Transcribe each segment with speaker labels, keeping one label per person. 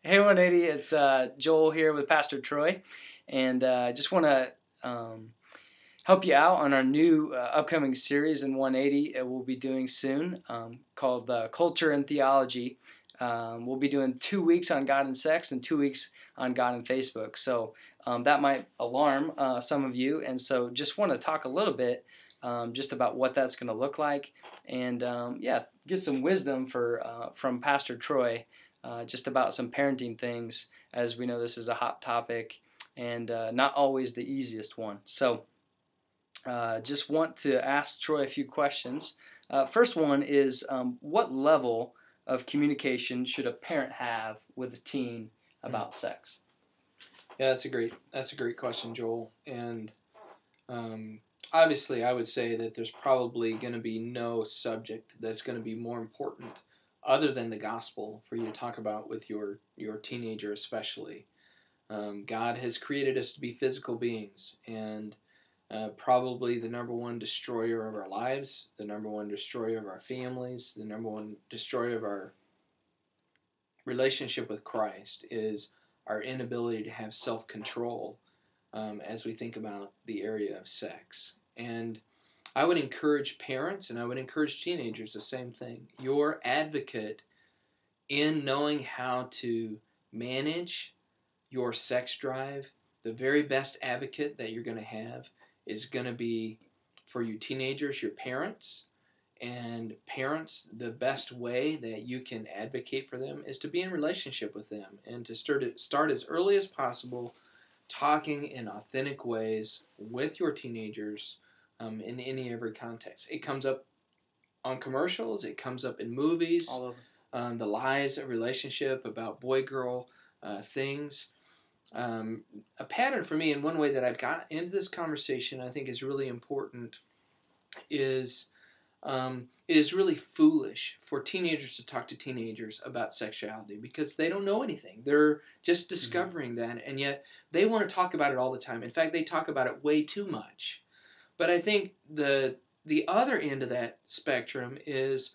Speaker 1: Hey 180, it's Joel here with Pastor Troy, and I just want to help you out on our new upcoming series in 180 we'll be doing soon called Culture and Theology. We'll be doing 2 weeks on God and sex and 2 weeks on God and Facebook. So that might alarm some of you, and so just want to talk a little bit just about what that's going to look like, and get some wisdom from Pastor Troy. Just about some parenting things, as we know this is a hot topic and not always the easiest one. So just want to ask Troy a few questions. First one is, what level of communication should a parent have with a teen about sex?
Speaker 2: Yeah, that's a great question, Joel. And obviously I would say that there's probably going to be no subject that's going to be more important other than the gospel for you to talk about with your teenager especially. God has created us to be physical beings, and probably the number one destroyer of our lives, the number one destroyer of our families, the number one destroyer of our relationship with Christ is our inability to have self-control as we think about the area of sex. And I would encourage parents and I would encourage teenagers the same thing. Your advocate in knowing how to manage your sex drive, the very best advocate that you're going to have is going to be, for you teenagers, your parents. And parents, the best way that you can advocate for them is to be in relationship with them and to start as early as possible talking in authentic ways with your teenagers in any every context. It comes up on commercials, it comes up in movies,
Speaker 1: All over.
Speaker 2: The lies of relationship, about boy-girl things. A pattern for me, and one way that I've got into this conversation I think is really important, is it is really foolish for teenagers to talk to teenagers about sexuality because they don't know anything. They're just discovering that, and yet they want to talk about it all the time. In fact, they talk about it way too much. But I think the other end of that spectrum is,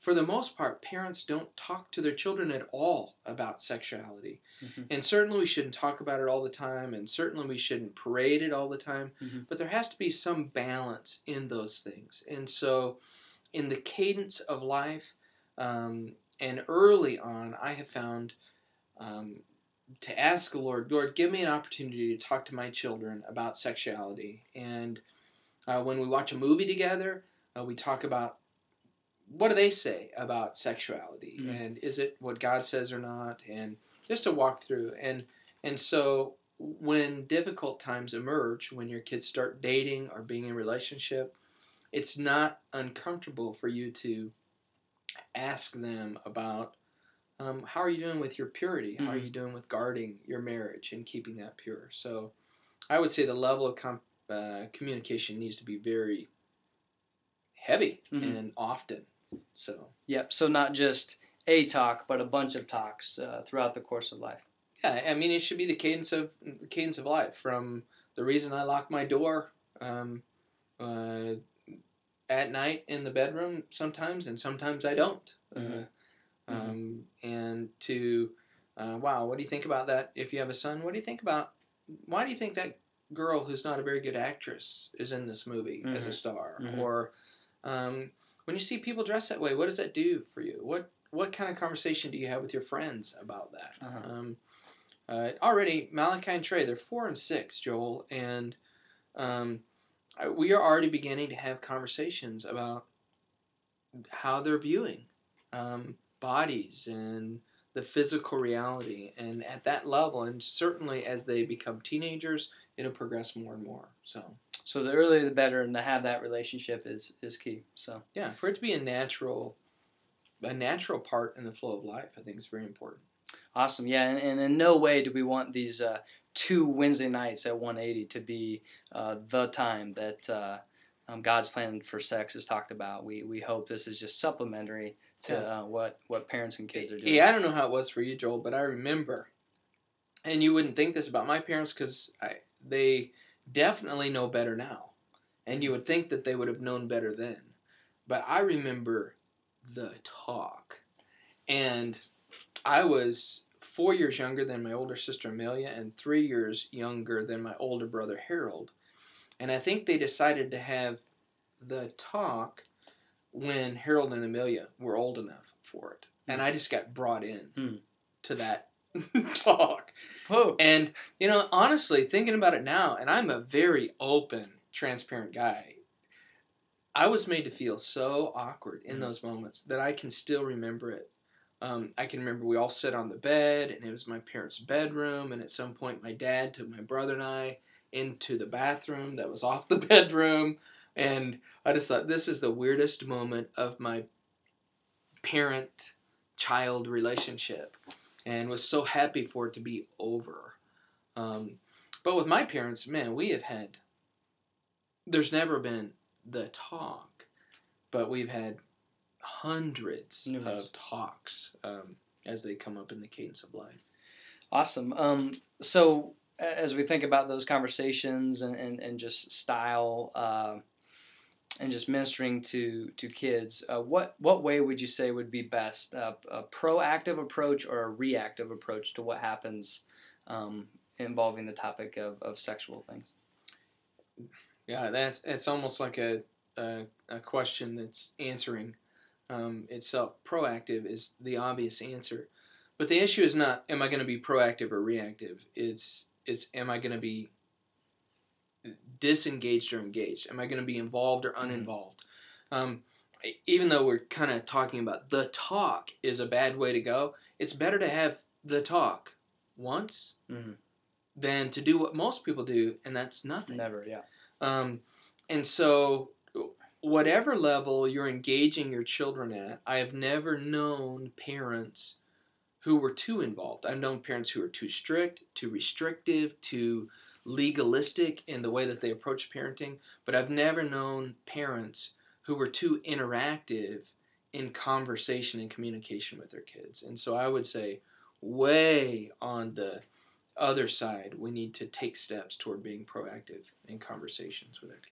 Speaker 2: for the most part, parents don't talk to their children at all about sexuality. Mm-hmm. And certainly we shouldn't talk about it all the time, and certainly we shouldn't parade it all the time. Mm-hmm. But there has to be some balance in those things. And so in the cadence of life, and early on, I have found to ask the Lord, give me an opportunity to talk to my children about sexuality. And when we watch a movie together, we talk about, what do they say about sexuality? Mm-hmm. And is it what God says or not? And just to walk through. And so when difficult times emerge, when your kids start dating or being in a relationship, it's not uncomfortable for you to ask them about, how are you doing with your purity? Mm-hmm. How are you doing with guarding your marriage and keeping that pure? So I would say the level of communication needs to be very heavy, mm-hmm. and often. So
Speaker 1: yep. So not just a talk, but a bunch of talks throughout the course of life.
Speaker 2: Yeah, I mean, it should be the cadence of life. From the reason I lock my door at night in the bedroom sometimes, and sometimes I don't. Mm-hmm. And to wow, what do you think about that? If you have a son, what do you think about? Why do you think that girl who's not a very good actress is in this movie, mm-hmm. as a star? Mm-hmm. Or when you see people dress that way, what does that do for you? What kind of conversation do you have with your friends about that? Uh-huh. Already, Malachi and Trey, they're 4 and 6, Joel, and we are already beginning to have conversations about how they're viewing bodies and the physical reality, and at that level, and certainly as they become teenagers, it'll progress more and more. So
Speaker 1: the earlier the better, and to have that relationship is key. So
Speaker 2: yeah, for it to be a natural part in the flow of life, I think is very important.
Speaker 1: Awesome, yeah, and in no way do we want these 2 Wednesday nights at 180 to be the time that God's plan for sex is talked about. We hope this is just supplementary to what parents and kids are doing.
Speaker 2: Yeah, I don't know how it was for you, Joel, but I remember, and you wouldn't think this about my parents because they definitely know better now, and you would think that they would have known better then. But I remember the talk, and I was 4 years younger than my older sister Amelia and 3 years younger than my older brother Harold. And I think they decided to have the talk when Harold and Amelia were old enough for it. And I just got brought in to that talk.
Speaker 1: Whoa.
Speaker 2: And, you know, honestly, thinking about it now, and I'm a very open, transparent guy, I was made to feel so awkward in those moments that I can still remember it. I can remember we all sat on the bed, and it was my parents' bedroom, and at some point my dad took my brother and I into the bathroom that was off the bedroom, and I just thought, this is the weirdest moment of my parent-child relationship, and was so happy for it to be over. But with my parents, man, there's never been the talk, but we've had hundreds of talks as they come up in the cadence of life.
Speaker 1: Awesome. So as we think about those conversations and just style and just ministering to kids, what way would you say would be best? A proactive approach or a reactive approach to what happens involving the topic of sexual things?
Speaker 2: Yeah, it's almost like a question that's answering itself. Proactive is the obvious answer, but the issue is not am I going to be proactive or reactive. It's am I going to be disengaged or engaged? Am I going to be involved or uninvolved? Even though we're kind of talking about the talk is a bad way to go, it's better to have the talk once than to do what most people do, and that's nothing.
Speaker 1: Never, yeah.
Speaker 2: And so whatever level you're engaging your children at, I have never known parents who were too involved. I've known parents who are too strict, too restrictive, too legalistic in the way that they approach parenting, but I've never known parents who were too interactive in conversation and communication with their kids. And so I would say way on the other side, we need to take steps toward being proactive in conversations with our kids.